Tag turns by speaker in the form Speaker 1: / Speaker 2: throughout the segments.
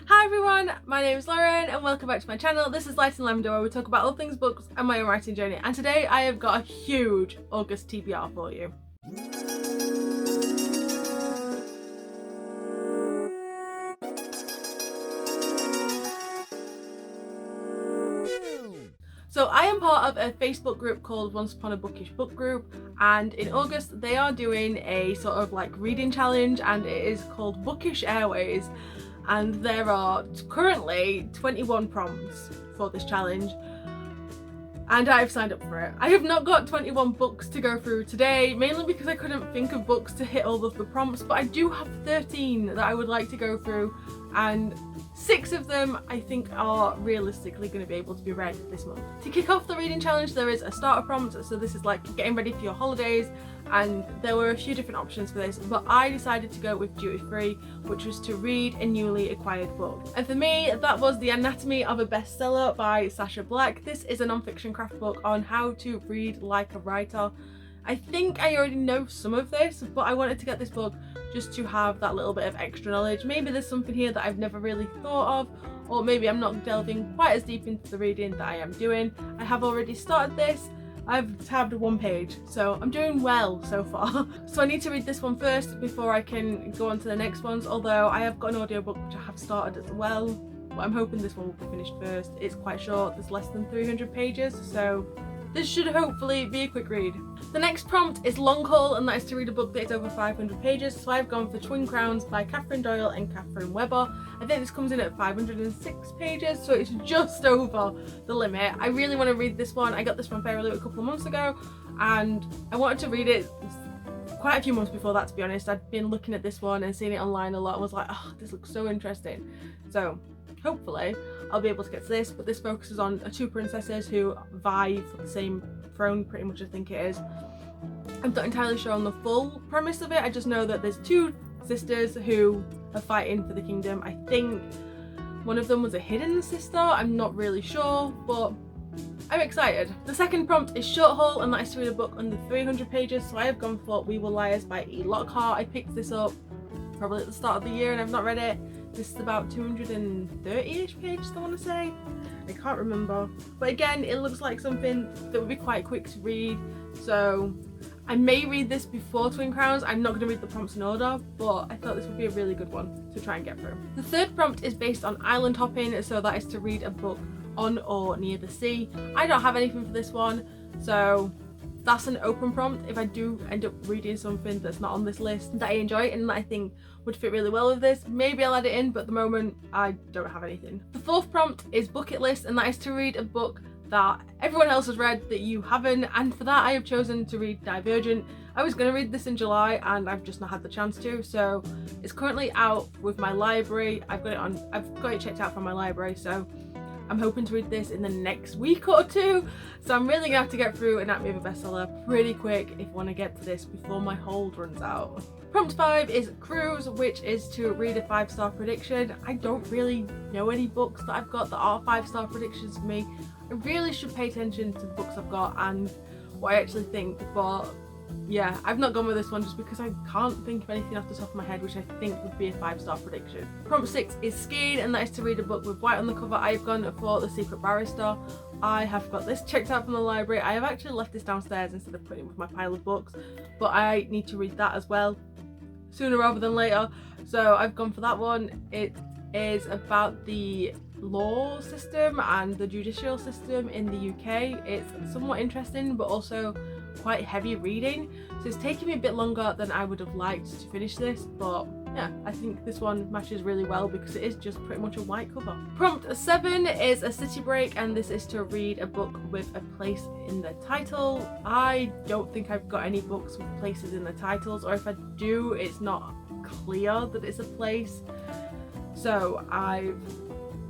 Speaker 1: Hi everyone, my name is Lauren and welcome back to my channel. This is Light and Lavender, where we talk about all things books and my own writing journey, and today I have got a huge August TBR for you. So I am part of a Facebook group called Once Upon a Bookish Book Group, and in August they are doing a sort of like reading challenge, and it is called Bookish Airways, and there are currently 21 prompts for this challenge and I've signed up for it. I have not got 21 books to go through today, mainly because I couldn't think of books to hit all of the prompts, but I do have 13 that I would like to go through, and 6 of them I think are realistically going to be able to be read this month. To kick off the reading challenge, there is a starter prompt, so this is like getting ready for your holidays, and there were a few different options for this, but I decided to go with duty free, which was to read a newly acquired book. And for me, that was The Anatomy of a Bestseller by Sacha Black. This is a non-fiction craft book on how to read like a writer. I think I already know some of this, but I wanted to get this book just to have that little bit of extra knowledge. Maybe there's something here that I've never really thought of, or maybe I'm not delving quite as deep into the reading that I am doing. I have already started this. I've tabbed 1 page, so I'm doing well so far. So I need to read this one first before I can go on to the next ones, although I have got an audiobook which I have started as well, but I'm hoping this one will be finished first. It's quite short, there's less than 300 pages, so this should hopefully be a quick read. The next prompt is long haul, and that is to read a book that is over 500 pages, so I've gone for Twin Crowns by Catherine Doyle and Catherine Webber. I think this comes in at 506 pages, so it's just over the limit. I really want to read this one. I got this from Fairly a couple of months ago, and I wanted to read it quite a few months before that, to be honest. I'd been looking at this one and seeing it online a lot and was like, oh, this looks so interesting. So hopefully I'll be able to get to this, but this focuses on 2 princesses who vie for the same throne, pretty much I think it is. I'm not entirely sure on the full premise of it. I just know that there's 2 sisters who are fighting for the kingdom. I think one of them was a hidden sister, I'm not really sure, but I'm excited. The second prompt is short haul, and that is to read a book under 300 pages, so I have gone for We Were Liars by E. Lockhart. I picked this up probably at the start of the year and I've not read it. This is about 230-ish pages, I want to say. I can't remember. But again, it looks like something that would be quite quick to read. So I may read this before Twin Crowns. I'm not going to read the prompts in order, but I thought this would be a really good one to try and get through. The third prompt is based on island hopping, so that is to read a book on or near the sea. I don't have anything for this one, so that's an open prompt. If I do end up reading something that's not on this list that I enjoy and that I think would fit really well with this, maybe I'll add it in, but at the moment I don't have anything. The fourth prompt is bucket list, and that is to read a book that everyone else has read that you haven't, and for that I have chosen to read Divergent. I was going to read this in July and I've just not had the chance to, so it's currently out with my library. I've got it checked out from my library, so I'm hoping to read this in the next week or 2, so I'm really gonna have to get through Anatomy of a Bestseller pretty quick if I want to get to this before my hold runs out. Prompt 5 is Cruise, which is to read a 5-star prediction. I don't really know any books that I've got that are 5-star predictions for me. I really should pay attention to the books I've got and what I actually think, but yeah, I've not gone with this one just because I can't think of anything off the top of my head which I think would be a 5-star prediction. Prompt 6 is Skiing, and that is to read a book with white on the cover. I've gone for The Secret Barrister. I have got this checked out from the library. I have actually left this downstairs instead of putting it with my pile of books, but I need to read that as well sooner rather than later, so I've gone for that one. It is about the law system and the judicial system in the UK. It's somewhat interesting but also quite heavy reading, so it's taking me a bit longer than I would have liked to finish this, but yeah, I think this one matches really well because it is just pretty much a white cover. Prompt 7 is a city break, and this is to read a book with a place in the title. I don't think I've got any books with places in the titles, or if I do, it's not clear that it's a place, so I've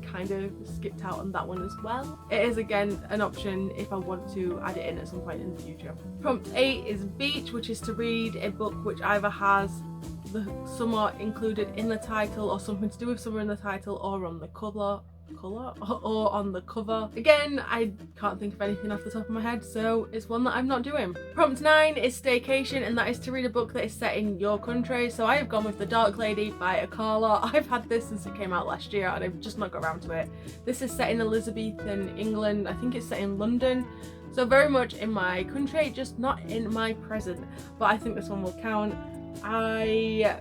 Speaker 1: kind of skipped out on that one as well. It is again an option if I want to add it in at some point in the future. Prompt 8 is Beach, which is to read a book which either has the summer included in the title or something to do with summer in the title or on the cover. colour or on the cover. Again, I can't think of anything off the top of my head, so it's one that I'm not doing. Prompt 9 is staycation, and that is to read a book that is set in your country. So I have gone with The Dark Lady by Akala. I've had this since it came out last year and I've just not got around to it. This is set in Elizabethan England. I think it's set in London. So very much in my country, just not in my present. But I think this one will count. I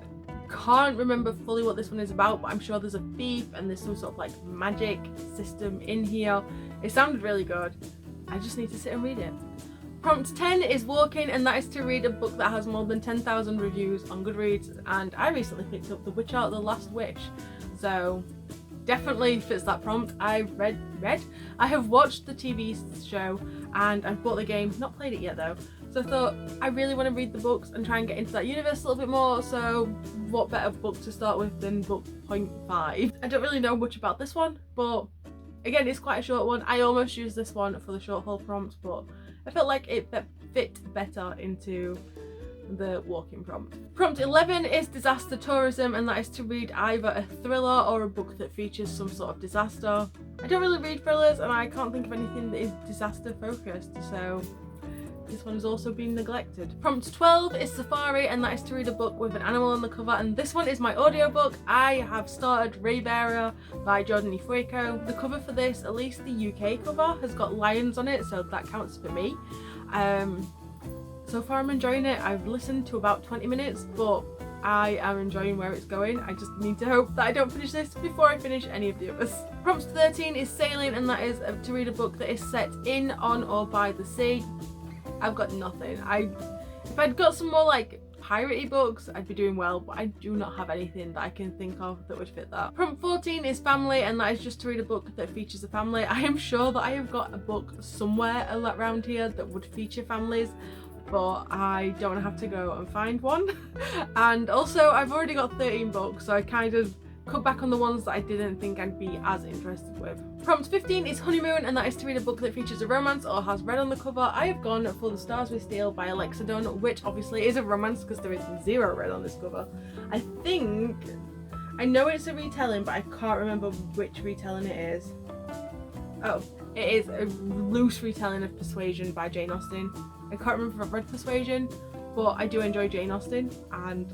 Speaker 1: can't remember fully what this one is about, but I'm sure there's a thief and there's some sort of like magic system in here. It sounded really good. I just need to sit and read it. Prompt 10 is walking, and that is to read a book that has more than 10,000 reviews on Goodreads, and I recently picked up The Witcher: The Last Wish, so definitely fits that prompt. I have watched the TV show and I've bought the game, not played it yet though. So I thought I really want to read the books and try and get into that universe a little bit more, so what better book to start with than book 0.5. I don't really know much about this one, but again, it's quite a short one. I almost used this one for the short haul prompt, but I felt like it fit better into the walking prompt. Prompt 11 is disaster tourism, and that is to read either a thriller or a book that features some sort of disaster. I don't really read thrillers and I can't think of anything that is disaster focused, so this one has also been neglected. Prompt 12 is safari, and that is to read a book with an animal on the cover, and this one is my audiobook. I have started Raybearer by Jordan E. Fueco. The cover for this, at least the UK cover, has got lions on it, so that counts for me. So far I'm enjoying it. I've listened to about 20 minutes, but I am enjoying where it's going. I just need to hope that I don't finish this before I finish any of the others. Prompt 13 is sailing, and that is to read a book that is set in, on or by the sea. I've got nothing. If I'd got some more like piratey books, I'd be doing well, but I do not have anything that I can think of that would fit that. Prompt 14 is family, and that is just to read a book that features a family. I am sure that I have got a book somewhere around here that would feature families, but I don't have to go and find one. And also I've already got 13 books, so I kind of cut back on the ones that I didn't think I'd be as interested with. Prompt 15 is honeymoon, and that is to read a book that features a romance or has red on the cover. I have gone for The Stars We Steal by Alexa Dunn, which obviously is a romance because there is zero red on this cover. I know it's a retelling, but I can't remember which retelling it is. Oh, it is a loose retelling of Persuasion by Jane Austen. I can't remember if I've read Persuasion, but I do enjoy Jane Austen, and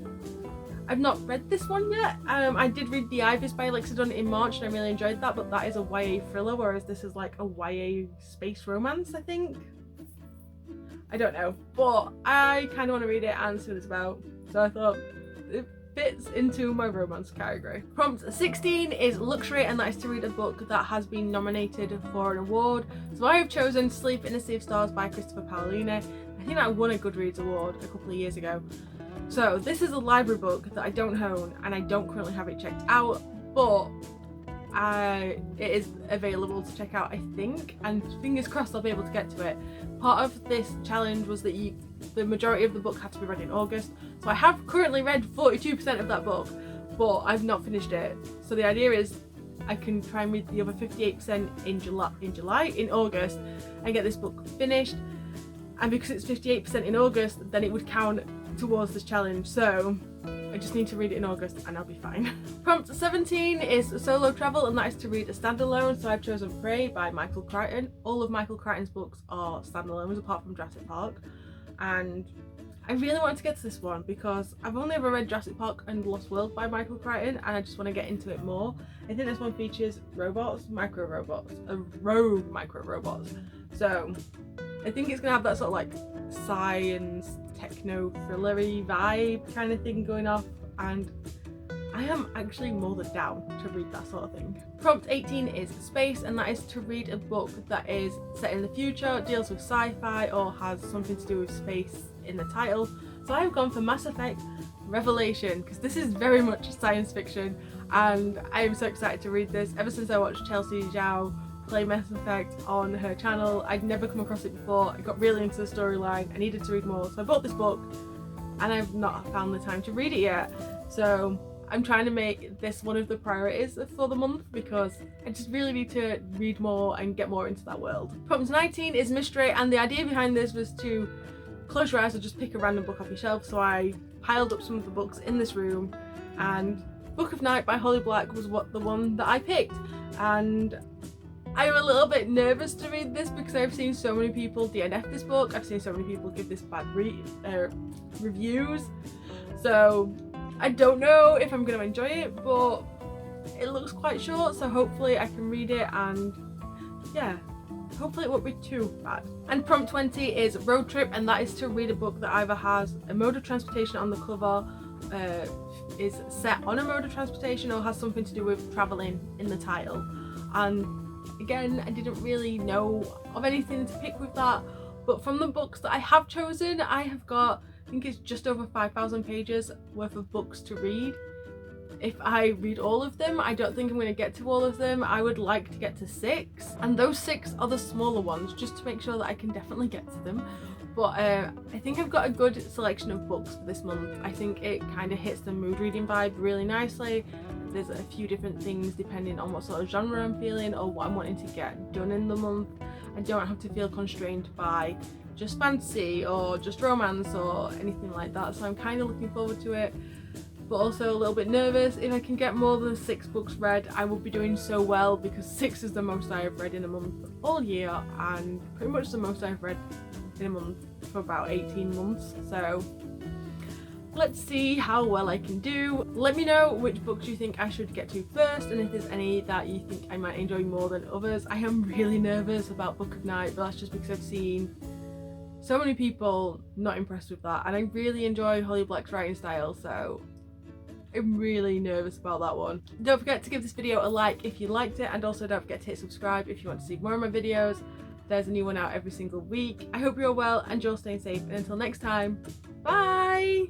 Speaker 1: I've not read this one yet. I did read The Ivis by Alexa Dunn in March and I really enjoyed that, but that is a YA thriller, whereas this is like a YA space romance, I think. I don't know, but I kind of want to read it and see what it's about, so I thought it fits into my romance category. Prompt 16 is luxury, and that is to read a book that has been nominated for an award. So I have chosen Sleep in a Sea of Stars by Christopher Paolini. I think that won a Goodreads award a couple of years ago. So this is a library book that I don't own and I don't currently have it checked out, but it is available to check out, I think, and fingers crossed I'll be able to get to it. Part of this challenge was that the majority of the book had to be read in August, so I have currently read 42% of that book, but I've not finished it. So the idea is I can try and read the other 58% in August and get this book finished, and because it's 58% in August, then it would count towards this challenge, so I just need to read it in August and I'll be fine. Prompt 17 is solo travel, and that is to read a standalone, so I've chosen Prey by Michael Crichton. All of Michael Crichton's books are standalones apart from Jurassic Park, and I really wanted to get to this one because I've only ever read Jurassic Park and Lost World by Michael Crichton, and I just want to get into it more. I think this one features rogue micro robots, so I think it's gonna have that sort of like science techno thrillery vibe kind of thing going off, and I am actually more than down to read that sort of thing. Prompt 18 is space, and that is to read a book that is set in the future, deals with sci-fi, or has something to do with space in the title. So I've gone for Mass Effect Revelation because this is very much science fiction, and I am so excited to read this. Ever since I watched Chelsea Zhao play Mass Effect on her channel, I'd never come across it before. I got really into the storyline, I needed to read more, so I bought this book and I've not found the time to read it yet. So I'm trying to make this one of the priorities for the month because I just really need to read more and get more into that world. Prompt 19 is mystery, and the idea behind this was to close your eyes and just pick a random book off your shelf. So I piled up some of the books in this room and Book of Night by Holly Black was the one that I picked, and I'm a little bit nervous to read this because I've seen so many people DNF this book. I've seen so many people give this bad reviews, so I don't know if I'm going to enjoy it, but it looks quite short, so hopefully I can read it, and yeah, hopefully it won't be too bad. And prompt 20 is road trip, and that is to read a book that either has a mode of transportation on the cover, is set on a mode of transportation, or has something to do with travelling in the title. And again, I didn't really know of anything to pick with that, but from the books that I have chosen, I have got, I think it's just over 5,000 pages worth of books to read. If I read all of them, I don't think I'm going to get to all of them. I would like to get to 6, and those 6 are the smaller ones, just to make sure that I can definitely get to them. But I think I've got a good selection of books for this month. I think it kind of hits the mood reading vibe really nicely. There's a few different things depending on what sort of genre I'm feeling or what I'm wanting to get done in the month. I don't have to feel constrained by just fantasy or just romance or anything like that, so I'm kind of looking forward to it, but also a little bit nervous. If I can get more than 6 books read, I will be doing so well, because 6 is the most I have read in a month all year, and pretty much the most I've read in a month for about 18 months. So let's see how well I can do. Let me know which books you think I should get to first, and if there's any that you think I might enjoy more than others. I am really nervous about Book of Night, but that's just because I've seen so many people not impressed with that, and I really enjoy Holly Black's writing style, so I'm really nervous about that one. Don't forget to give this video a like if you liked it, and also don't forget to hit subscribe if you want to see more of my videos. There's a new one out every single week. I hope you're well and you're staying safe, and until next time, bye!